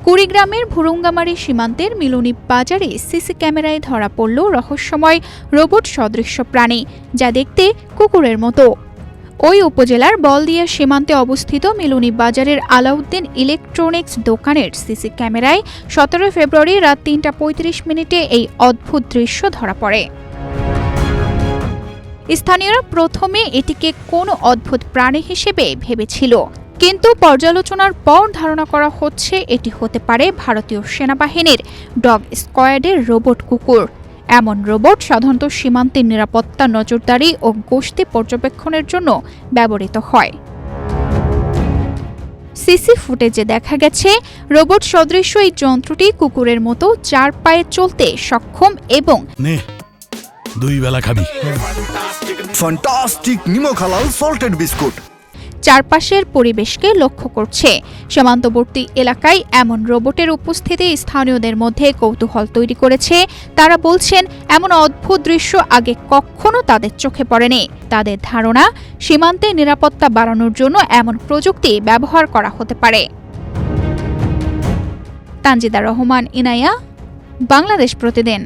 কুড়িগ্রামের ভুরুঙ্গামারী সীমান্তের মিলনী বাজারে সিসি ক্যামেরায় ধরা পড়ল রহস্যময় রোবট সদৃশ্য প্রাণী, যা দেখতে কুকুরের মতো। ওই উপজেলার বলদিয়া সীমান্তে অবস্থিত মিলনী বাজারের আলাউদ্দিন ইলেকট্রনিক্স দোকানের সিসি ক্যামেরায় 17 ফেব্রুয়ারি রাত 3:35 এই অদ্ভুত দৃশ্য ধরা পড়ে। স্থানীয়রা প্রথমে এটিকে কোনো অদ্ভুত প্রাণী হিসেবে ভেবেছিল, কিন্তু পর্যালোচনার পর ধারণা করা হচ্ছে এটি হতে পারে ভারতীয় সেনাবাহিনীর ডগ স্কোয়াডের রোবট কুকুর। এমন রোবট সাধারণত সীমান্তের নিরাপত্তা, নজরদারি ও গস্তি পর্যবেক্ষণের জন্য ব্যবহৃত হয়। সিসি ফুটেজে দেখা গেছে রোবট সদৃশ্য এই যন্ত্রটি কুকুরের মতো 4 পায়ে চলতে সক্ষম এবং দুই বেলা খাবি ফ্যান্টাস্টিক নিমক হালাল সল্টেড বিস্কুট চারপাশের পরিবেশকে লক্ষ্য করছে। সীমান্তবর্তী এলাকায় এমন রোবটের উপস্থিতি স্থানীয়দের মধ্যে কৌতূহল তৈরি করেছে। তারা বলছেন, এমন অদ্ভুত দৃশ্য আগে কখনো তাদের চোখে পড়েনি। তাদের ধারণা, সীমান্তে নিরাপত্তা বাড়ানোর জন্য এমন প্রযুক্তি ব্যবহার করা হতে পারে। তানজিদা রহমান, ইনায়া, বাংলাদেশ প্রতিদিন।